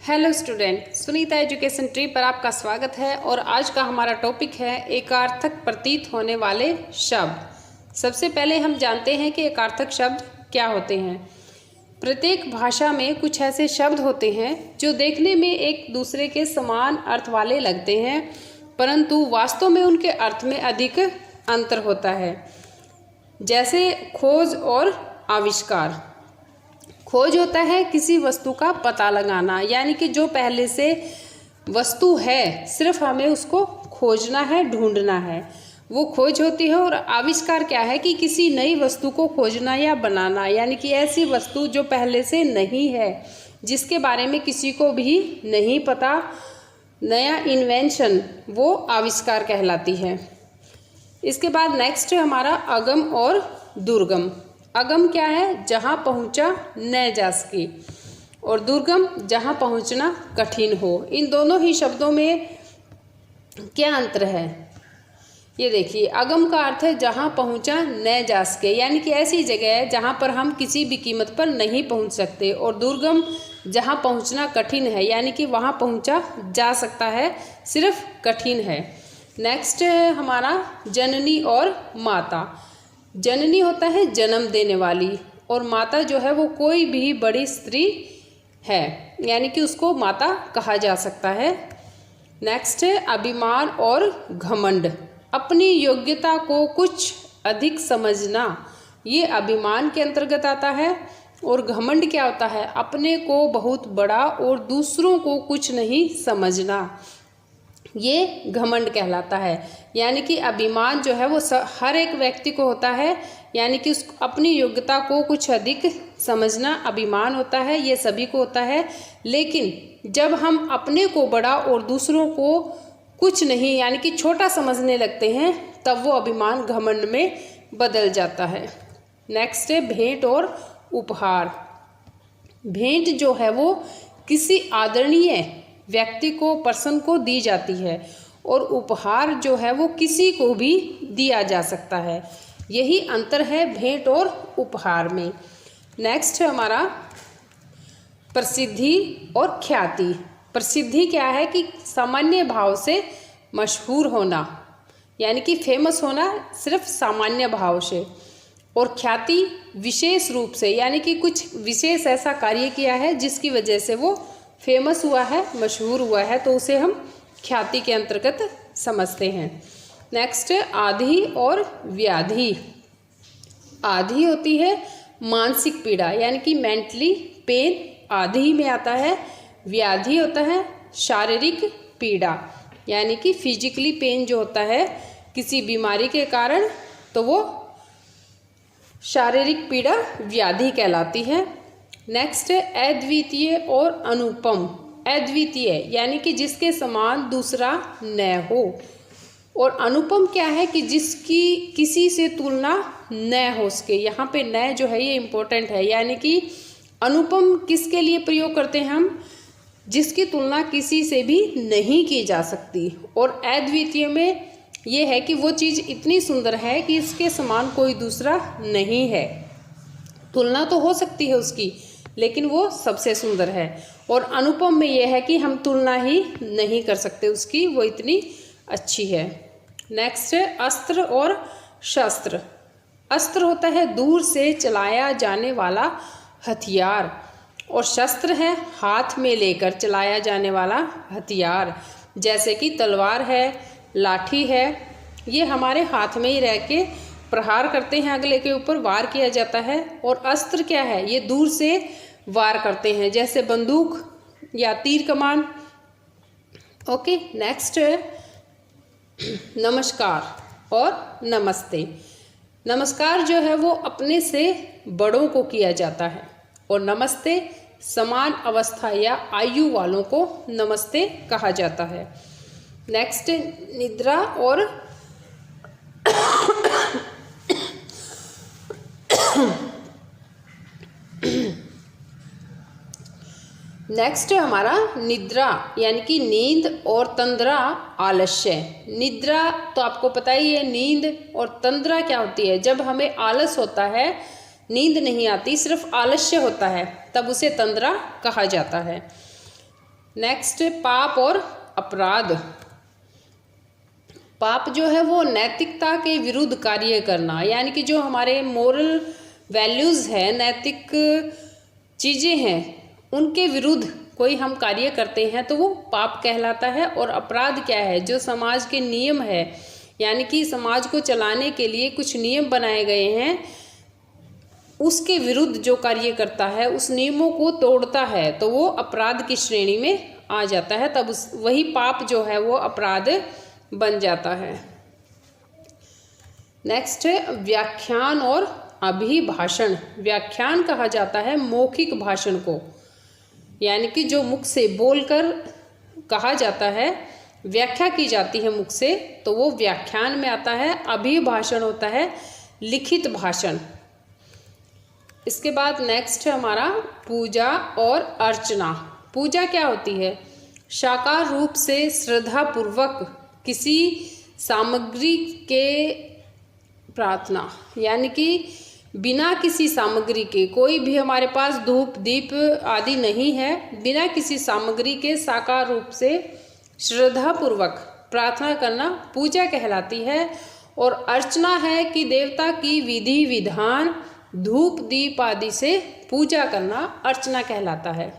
Hello student, Sunita education tree पर आपका स्वागत है। और आज का हमारा टॉपिक है एकार्थक प्रतीत होने वाले शब्द। सबसे पहले हम जानते हैं कि एकार्थक शब्द क्या होते हैं। प्रत्येक भाषा में कुछ ऐसे शब्द होते हैं जो देखने में एक दूसरे के समान अर्थ वाले लगते हैं, परंतु वास्तव में उनके अर्थ में अधिक अंतर होता है। जैसे खोज और आविष्कार। खोज होता है किसी वस्तु का पता लगाना, यानी कि जो पहले से वस्तु है सिर्फ हमें उसको खोजना है, ढूंढना है, वो खोज होती है। और आविष्कार क्या है कि किसी नई वस्तु को खोजना या बनाना, यानी कि ऐसी वस्तु जो पहले से नहीं है, जिसके बारे में किसी को भी नहीं पता, नया इन्वेंशन, वो आविष्कार कहलाती है। इसके बाद नेक्स्ट हमारा अगम और दुर्गम। अगम क्या है? जहाँ पहुँचा न जा सके, और दुर्गम जहाँ पहुँचना कठिन हो। इन दोनों ही शब्दों में क्या अंतर है ये देखिए। अगम का अर्थ है जहाँ पहुँचा न जा सके, यानी कि ऐसी जगह है जहाँ पर हम किसी भी कीमत पर नहीं पहुँच सकते। और दुर्गम जहाँ पहुँचना कठिन है, यानी कि वहाँ पहुँचा जा सकता है, सिर्फ कठिन है। नेक्स्ट है हमारा जननी और माता। जननी होता है जन्म देने वाली, और माता जो है वो कोई भी बड़ी स्त्री है, यानी कि उसको माता कहा जा सकता है। नेक्स्ट है अभिमान और घमंड। अपनी योग्यता को कुछ अधिक समझना, ये अभिमान के अंतर्गत आता है। और घमंड क्या होता है? अपने को बहुत बड़ा और दूसरों को कुछ नहीं समझना, ये घमंड कहलाता है। यानी कि अभिमान जो है वो हर एक व्यक्ति को होता है, यानी कि उस अपनी योग्यता को कुछ अधिक समझना अभिमान होता है, ये सभी को होता है। लेकिन जब हम अपने को बड़ा और दूसरों को कुछ नहीं, यानी कि छोटा समझने लगते हैं, तब वो अभिमान घमंड में बदल जाता है। नेक्स्ट है भेंट और उपहार। भेंट जो है वो किसी आदरणीय व्यक्ति को, पर्सन को दी जाती है, और उपहार जो है वो किसी को भी दिया जा सकता है। यही अंतर है भेंट और उपहार में। नेक्स्ट है हमारा प्रसिद्धि और ख्याति। प्रसिद्धि क्या है कि सामान्य भाव से मशहूर होना, यानी कि फेमस होना सिर्फ सामान्य भाव से। और ख्याति विशेष रूप से, यानी कि कुछ विशेष ऐसा कार्य किया है जिसकी वजह से वो फेमस हुआ है, मशहूर हुआ है, तो उसे हम ख्याति के अंतर्गत समझते हैं। नेक्स्ट है आधि और व्याधि। आधि होती है मानसिक पीड़ा, यानी कि मेंटली पेन आधि में आता है। व्याधि होता है शारीरिक पीड़ा, यानी कि फिजिकली पेन जो होता है किसी बीमारी के कारण, तो वो शारीरिक पीड़ा व्याधि कहलाती है। नेक्स्ट है अद्वितीय और अनुपम। अद्वितीय यानी कि जिसके समान दूसरा न हो, और अनुपम क्या है कि जिसकी किसी से तुलना न हो सके। यहाँ पे न जो है ये इम्पोर्टेंट है, यानी कि अनुपम किसके लिए प्रयोग करते हैं हम? जिसकी तुलना किसी से भी नहीं की जा सकती। और अद्वितीय में ये है कि वो चीज़ इतनी सुंदर है कि इसके समान कोई दूसरा नहीं है। तुलना तो हो सकती है उसकी, लेकिन वो सबसे सुंदर है। और अनुपम में यह है कि हम तुलना ही नहीं कर सकते उसकी, वो इतनी अच्छी है। नेक्स्ट है अस्त्र और शस्त्र। अस्त्र होता है दूर से चलाया जाने वाला हथियार, और शस्त्र है हाथ में लेकर चलाया जाने वाला हथियार। जैसे कि तलवार है, लाठी है, ये हमारे हाथ में ही रह के प्रहार करते हैं, अगले के ऊपर वार किया जाता है। और अस्त्र क्या है? ये दूर से वार करते हैं, जैसे बंदूक या तीर कमान। ओके, नेक्स्ट है नमस्कार और नमस्ते। नमस्कार जो है वो अपने से बड़ों को किया जाता है, और नमस्ते समान अवस्था या आयु वालों को नमस्ते कहा जाता है। नेक्स्ट निद्रा और नेक्स्ट है हमारा निद्रा, यानी कि नींद, और तंद्रा आलस्य। निद्रा तो आपको पता ही है, नींद। और तंद्रा क्या होती है? जब हमें आलस होता है, नींद नहीं आती, सिर्फ आलस्य होता है, तब उसे तंद्रा कहा जाता है। नेक्स्ट, पाप और अपराध। पाप जो है वो नैतिकता के विरुद्ध कार्य करना, यानी कि जो हमारे मोरल वैल्यूज़ है, नैतिक चीज़ें हैं, उनके विरुद्ध कोई हम कार्य करते हैं तो वो पाप कहलाता है। और अपराध क्या है? जो समाज के नियम है, यानी कि समाज को चलाने के लिए कुछ नियम बनाए गए हैं, उसके विरुद्ध जो कार्य करता है, उस नियमों को तोड़ता है, तो वो अपराध की श्रेणी में आ जाता है। तब वही पाप जो है वो अपराध बन जाता है। नेक्स्ट है व्याख्यान और अभिभाषण। व्याख्यान कहा जाता है मौखिक भाषण को, यानी कि जो मुख से बोलकर कहा जाता है, व्याख्या की जाती है मुख से, तो वो व्याख्यान में आता है। अभिभाषण होता है लिखित भाषण। इसके बाद नेक्स्ट है हमारा पूजा और अर्चना। पूजा क्या होती है? साकार रूप से श्रद्धापूर्वक किसी सामग्री के प्रार्थना, यानी कि बिना किसी सामग्री के, कोई भी हमारे पास धूप दीप आदि नहीं है, बिना किसी सामग्री के साकार रूप से श्रद्धापूर्वक प्रार्थना करना पूजा कहलाती है। और अर्चना है कि देवता की विधि विधान धूप दीप आदि से पूजा करना अर्चना कहलाता है।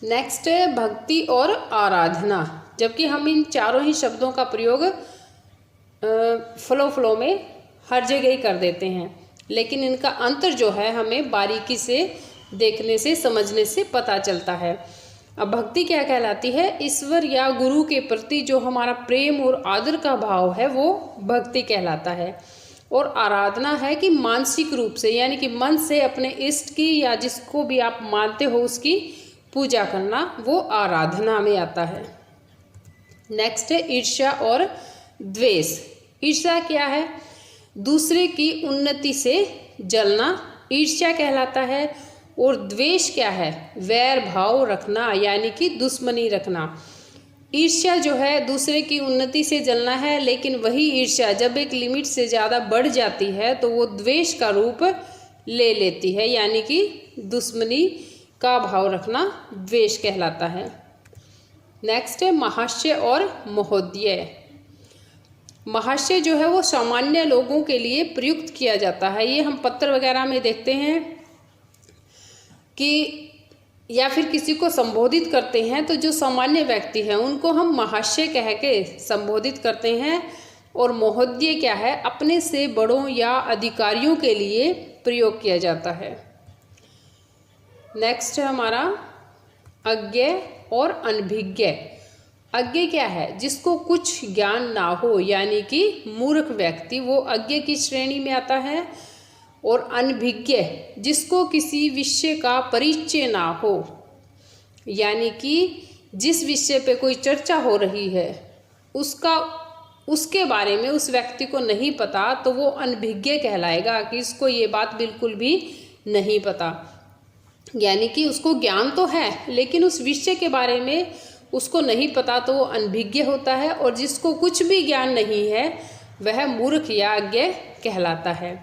नेक्स्ट है भक्ति और आराधना। जबकि हम इन चारों ही शब्दों का प्रयोग फ्लो में हर जगह ही कर देते हैं, लेकिन इनका अंतर जो है हमें बारीकी से देखने से समझने से पता चलता है। अब भक्ति क्या कहलाती है? ईश्वर या गुरु के प्रति जो हमारा प्रेम और आदर का भाव है वो भक्ति कहलाता है। और आराधना है कि मानसिक रूप से, यानी कि मन से अपने इष्ट की या जिसको भी आप मानते हो उसकी पूजा करना, वो आराधना में आता है। नेक्स्ट है ईर्ष्या और द्वेष। ईर्ष्या क्या है? दूसरे की उन्नति से जलना ईर्ष्या कहलाता है। और द्वेष क्या है? वैर भाव रखना, यानी कि दुश्मनी रखना। ईर्ष्या जो है दूसरे की उन्नति से जलना है, लेकिन वही ईर्ष्या जब एक लिमिट से ज़्यादा बढ़ जाती है तो वो द्वेष का रूप ले लेती है, यानी कि दुश्मनी का भाव रखना द्वेष कहलाता है। नेक्स्ट है महाशय और महोदय। महाशय जो है वो सामान्य लोगों के लिए प्रयुक्त किया जाता है। ये हम पत्र वगैरह में देखते हैं कि या फिर किसी को संबोधित करते हैं तो जो सामान्य व्यक्ति हैं उनको हम महाशय कह के संबोधित करते हैं। और महोदय क्या है? अपने से बड़ों या अधिकारियों के लिए प्रयोग किया जाता है। नेक्स्ट है हमारा अज्ञ और अनभिज्ञ। अज्ञ क्या है? जिसको कुछ ज्ञान ना हो, यानी कि मूर्ख व्यक्ति, वो अज्ञ की श्रेणी में आता है। और अनभिज्ञ जिसको किसी विषय का परिचय ना हो, यानी कि जिस विषय पे कोई चर्चा हो रही है उसके बारे में उस व्यक्ति को नहीं पता, तो वो अनभिज्ञ कहलाएगा कि इसको ये बात बिल्कुल भी नहीं पता। यानी कि उसको ज्ञान तो है लेकिन उस विषय के बारे में उसको नहीं पता, तो वो अनभिज्ञ होता है। और जिसको कुछ भी ज्ञान नहीं है वह मूर्ख या अज्ञ कहलाता है।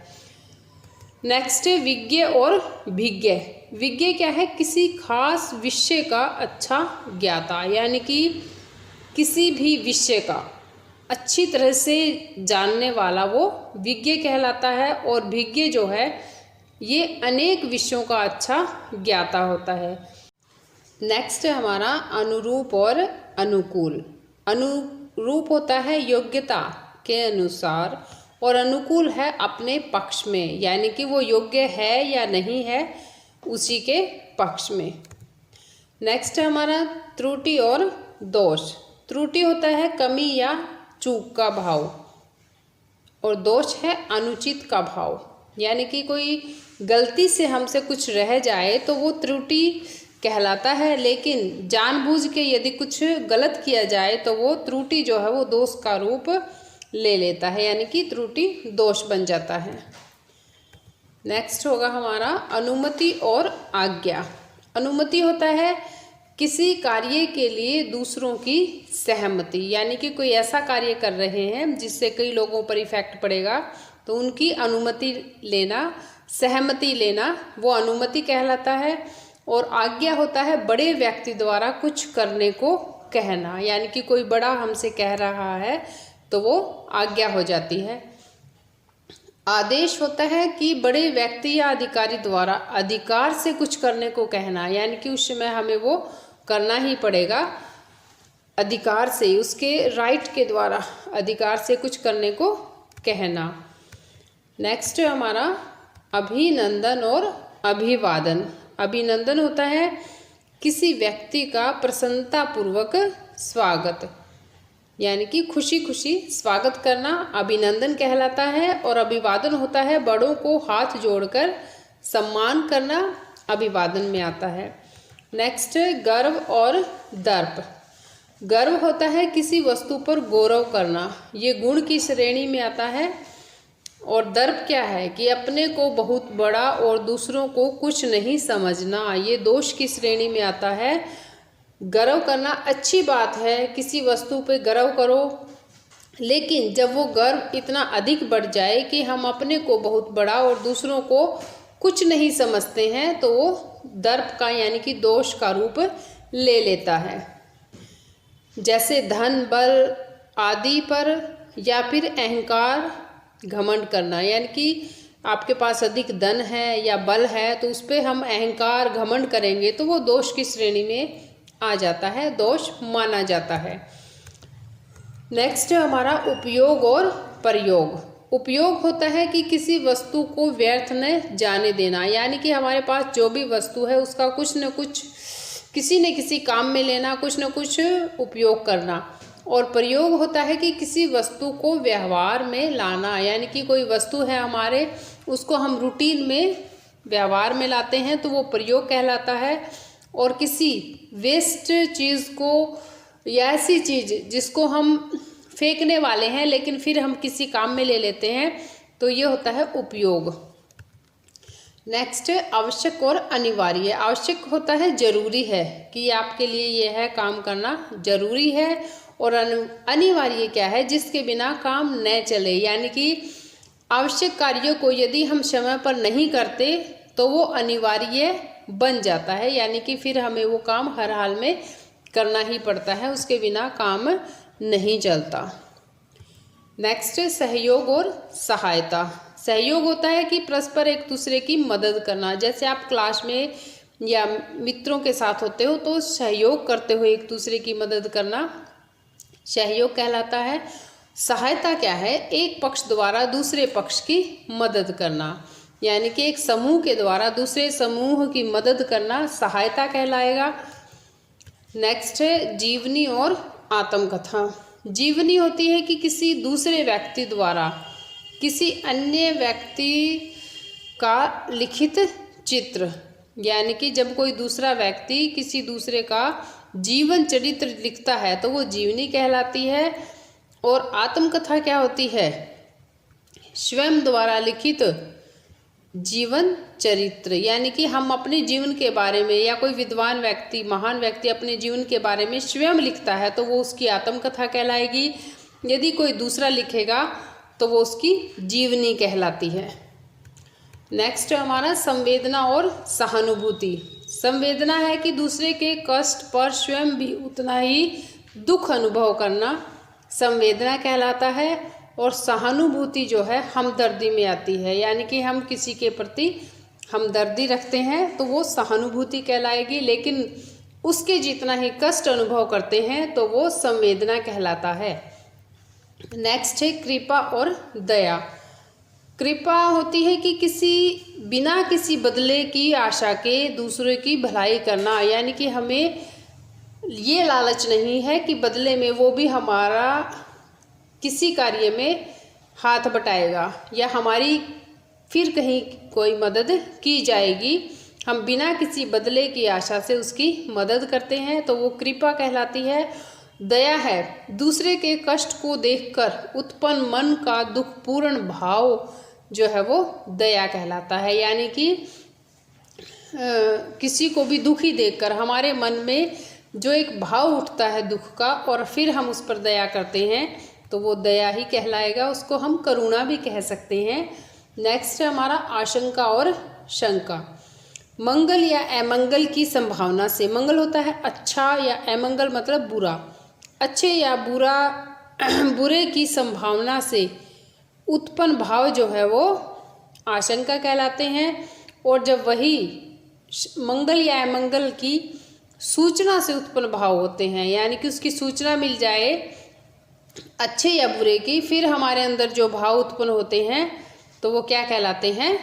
नेक्स्ट है विज्ञ और भिज्ञ। विज्ञ क्या है? किसी खास विषय का अच्छा ज्ञाता, यानी कि किसी भी विषय का अच्छी तरह से जानने वाला वो विज्ञ कहलाता है। और भिज्ञ जो है ये अनेक विषयों का अच्छा ज्ञाता होता है। नेक्स्ट है हमारा अनुरूप और अनुकूल। अनुरूप होता है योग्यता के अनुसार और अनुकूल है अपने पक्ष में, यानी कि वो योग्य है या नहीं है उसी के पक्ष में। नेक्स्ट है हमारा त्रुटि और दोष। त्रुटि होता है कमी या चूक का भाव और दोष है अनुचित का भाव, यानी कि कोई गलती से हमसे कुछ रह जाए तो वो त्रुटि कहलाता है। लेकिन जानबूझ के यदि कुछ गलत किया जाए तो वो त्रुटि जो है वो दोष का रूप ले लेता है, यानी कि त्रुटि दोष बन जाता है। नेक्स्ट होगा हमारा अनुमति और आज्ञा। अनुमति होता है किसी कार्य के लिए दूसरों की सहमति, यानी कि कोई ऐसा कार्य कर रहे हैं जिससे कई लोगों पर इफेक्ट पड़ेगा तो उनकी अनुमति लेना, सहमति लेना, वो अनुमति कहलाता है। और आज्ञा होता है बड़े व्यक्ति द्वारा कुछ करने को कहना, यानी कि कोई बड़ा हमसे कह रहा है तो वो आज्ञा हो जाती है। आदेश होता है कि बड़े व्यक्ति या अधिकारी द्वारा अधिकार से कुछ करने को कहना, यानी कि उस समय हमें वो करना ही पड़ेगा अधिकार से, उसके राइट के द्वारा अधिकार से कुछ करने को कहना। नेक्स्ट हमारा अभिनंदन और अभिवादन। अभिनंदन होता है किसी व्यक्ति का प्रसन्नतापूर्वक स्वागत, यानी कि खुशी खुशी स्वागत करना अभिनंदन कहलाता है। और अभिवादन होता है बड़ों को हाथ जोड़कर सम्मान करना, अभिवादन में आता है। नेक्स्ट गर्व और दर्प। गर्व होता है किसी वस्तु पर गौरव करना, ये गुण की श्रेणी में आता है। और दर्प क्या है कि अपने को बहुत बड़ा और दूसरों को कुछ नहीं समझना, ये दोष की श्रेणी में आता है। गर्व करना अच्छी बात है, किसी वस्तु पे गर्व करो, लेकिन जब वो गर्व इतना अधिक बढ़ जाए कि हम अपने को बहुत बड़ा और दूसरों को कुछ नहीं समझते हैं तो वो दर्प का यानी कि दोष का रूप ले लेता है। जैसे धन बल आदि पर या फिर अहंकार घमंड करना, यानी कि आपके पास अधिक धन है या बल है तो उस पर हम अहंकार घमंड करेंगे तो वो दोष की श्रेणी में आ जाता है, दोष माना जाता है। नेक्स्ट हमारा उपयोग और प्रयोग। उपयोग होता है कि किसी वस्तु को व्यर्थ न जाने देना, यानी कि हमारे पास जो भी वस्तु है उसका कुछ न कुछ किसी न किसी काम में लेना, कुछ न कुछ उपयोग करना। और प्रयोग होता है कि किसी वस्तु को व्यवहार में लाना, यानी कि कोई वस्तु है हमारे, उसको हम रूटीन में व्यवहार में लाते हैं तो वो प्रयोग कहलाता है। और किसी वेस्ट चीज़ को या ऐसी चीज़ जिसको हम फेंकने वाले हैं लेकिन फिर हम किसी काम में ले लेते हैं तो ये होता है उपयोग। नेक्स्ट आवश्यक और अनिवार्य। आवश्यक होता है जरूरी है कि आपके लिए ये है, काम करना जरूरी है। और अनिवार्य क्या है, जिसके बिना काम न चले, यानी कि आवश्यक कार्यों को यदि हम समय पर नहीं करते तो वो अनिवार्य बन जाता है, यानी कि फिर हमें वो काम हर हाल में करना ही पड़ता है, उसके बिना काम नहीं चलता। नेक्स्ट सहयोग और सहायता। सहयोग होता है कि परस्पर एक दूसरे की मदद करना, जैसे आप क्लास में या मित्रों के साथ होते हो तो सहयोग करते हुए एक दूसरे की मदद करना सहयोग कहलाता है। सहायता क्या है, एक पक्ष द्वारा दूसरे पक्ष की मदद करना, यानी कि एक समूह के द्वारा दूसरे समूह की मदद करना सहायता कहलाएगा। नेक्स्ट है जीवनी और आत्मकथा। जीवनी होती है कि किसी दूसरे व्यक्ति द्वारा किसी अन्य व्यक्ति का लिखित चित्र, यानी कि जब कोई दूसरा व्यक्ति किसी दूसरे का जीवन चरित्र लिखता है तो वो जीवनी कहलाती है। और आत्मकथा क्या होती है, स्वयं द्वारा लिखित जीवन चरित्र, यानी कि हम अपने जीवन के बारे में या कोई विद्वान व्यक्ति महान व्यक्ति अपने जीवन के बारे में स्वयं लिखता है तो वो उसकी आत्मकथा कहलाएगी। यदि कोई दूसरा लिखेगा तो वो उसकी जीवनी कहलाती है। नेक्स्ट हमारा संवेदना और सहानुभूति। संवेदना है कि दूसरे के कष्ट पर स्वयं भी उतना ही दुख अनुभव करना संवेदना कहलाता है। और सहानुभूति जो है हमदर्दी में आती है, यानी कि हम किसी के प्रति हमदर्दी रखते हैं तो वो सहानुभूति कहलाएगी, लेकिन उसके जितना ही कष्ट अनुभव करते हैं तो वो संवेदना कहलाता है। नेक्स्ट है कृपा और दया। कृपा होती है कि बिना किसी बदले की आशा के दूसरे की भलाई करना, यानी कि हमें ये लालच नहीं है कि बदले में वो भी हमारा किसी कार्य में हाथ बटाएगा या हमारी फिर कहीं कोई मदद की जाएगी। हम बिना किसी बदले की आशा से उसकी मदद करते हैं तो वो कृपा कहलाती है। दया है दूसरे के कष्ट को देखकर उत्पन्न मन का दुखपूर्ण भाव जो है वो दया कहलाता है, यानी कि किसी को भी दुखी देखकर हमारे मन में जो एक भाव उठता है दुख का और फिर हम उस पर दया करते हैं तो वो दया ही कहलाएगा, उसको हम करुणा भी कह सकते हैं। नेक्स्ट है हमारा आशंका और शंका। मंगल या अमंगल की संभावना से। मंगल होता है अच्छा या अमंगल मतलब बुरा। अच्छे या बुरे की संभावना से उत्पन्न भाव जो है वो आशंका कहलाते हैं। और जब वही मंगल या अमंगल की सूचना से उत्पन्न भाव होते हैं, यानी कि उसकी सूचना मिल जाए अच्छे या बुरे की, फिर हमारे अंदर जो भाव उत्पन्न होते हैं तो वो क्या कहलाते हैं?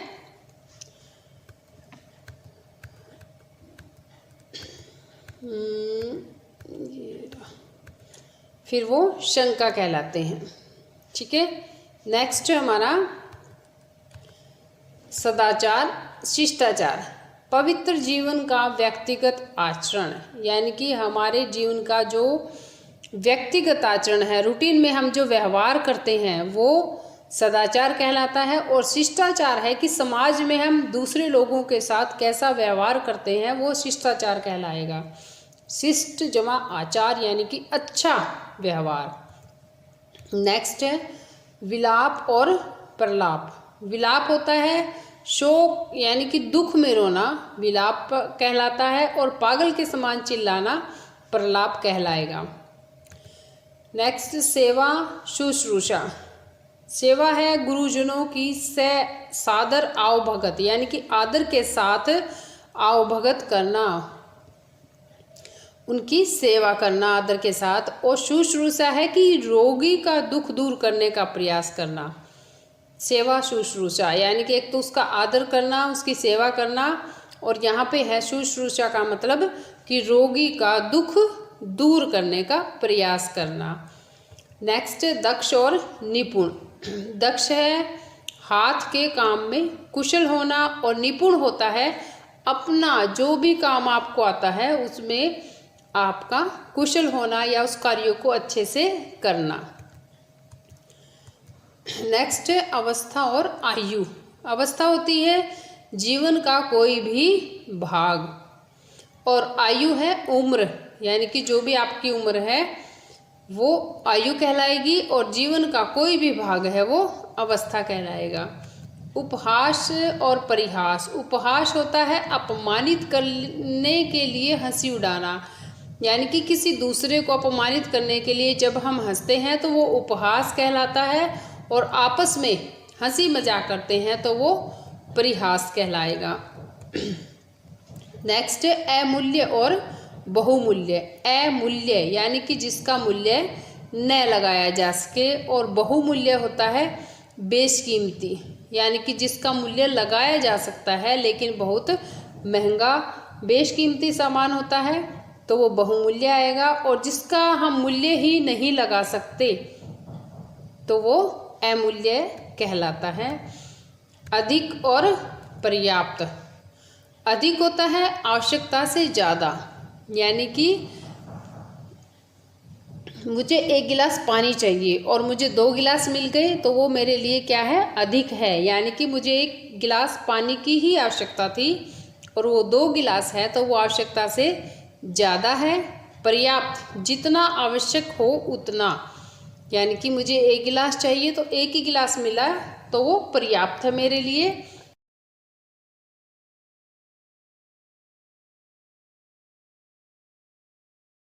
फिर वो शंका कहलाते हैं। ठीक है, नेक्स्ट हमारा सदाचार, शिष्टाचार। पवित्र जीवन का व्यक्तिगत आचरण, यानी कि हमारे जीवन का जो व्यक्तिगत आचरण है, रूटीन में हम जो व्यवहार करते हैं वो सदाचार कहलाता है। और शिष्टाचार है कि समाज में हम दूसरे लोगों के साथ कैसा व्यवहार करते हैं, वो शिष्टाचार कहलाएगा। शिष्ट जमा आचार यानी कि अच्छा व्यवहार। नेक्स्ट है विलाप और प्रलाप। विलाप होता है शोक यानी कि दुख में रोना, विलाप कहलाता है। और पागल के समान चिल्लाना प्रलाप कहलाएगा। नेक्स्ट सेवा शुश्रूषा। सेवा है गुरुजनों की सादर आवभगत, यानी कि आदर के साथ आवभगत करना, उनकी सेवा करना आदर के साथ। और शुश्रूषा है कि रोगी का दुख दूर करने का प्रयास करना। सेवा शुश्रूषा यानी कि एक तो उसका आदर करना, उसकी सेवा करना, और यहाँ पे है शुश्रूषा का मतलब कि रोगी का दुख दूर करने का प्रयास करना। नेक्स्ट दक्ष और निपुण। दक्ष है हाथ के काम में कुशल होना, और निपुण होता है अपना जो भी काम आपको आता है उसमें आपका कुशल होना या उस कार्यों को अच्छे से करना। नेक्स्ट है अवस्था और आयु। अवस्था होती है जीवन का कोई भी भाग, और आयु है उम्र, यानी कि जो भी आपकी उम्र है वो आयु कहलाएगी, और जीवन का कोई भी भाग है वो अवस्था कहलाएगा। उपहास और परिहास। उपहास होता है अपमानित करने के लिए हंसी उड़ाना, यानी कि किसी दूसरे को अपमानित करने के लिए जब हम हंसते हैं तो वो उपहास कहलाता है, और आपस में हंसी मजाक करते हैं तो वो परिहास कहलाएगा। नेक्स्ट है अमूल्य और बहुमूल्य। अमूल्य यानी कि जिसका मूल्य न लगाया जा सके, और बहुमूल्य होता है बेशकीमती, यानी कि जिसका मूल्य लगाया जा सकता है लेकिन बहुत महंगा बेशकीमती सामान होता है तो वो बहुमूल्य आएगा। और जिसका हम मूल्य ही नहीं लगा सकते तो वो अमूल्य कहलाता है। अधिक और पर्याप्त। अधिक होता है आवश्यकता से ज़्यादा, यानी कि मुझे 1 गिलास पानी चाहिए और मुझे 2 गिलास मिल गए तो वो मेरे लिए क्या है? अधिक है, यानी कि मुझे 1 गिलास पानी की ही आवश्यकता थी और वो 2 गिलास है तो वो आवश्यकता से ज़्यादा है। पर्याप्त, जितना आवश्यक हो उतना, यानी कि मुझे 1 गिलास चाहिए तो 1 ही गिलास मिला तो वो पर्याप्त है मेरे लिए।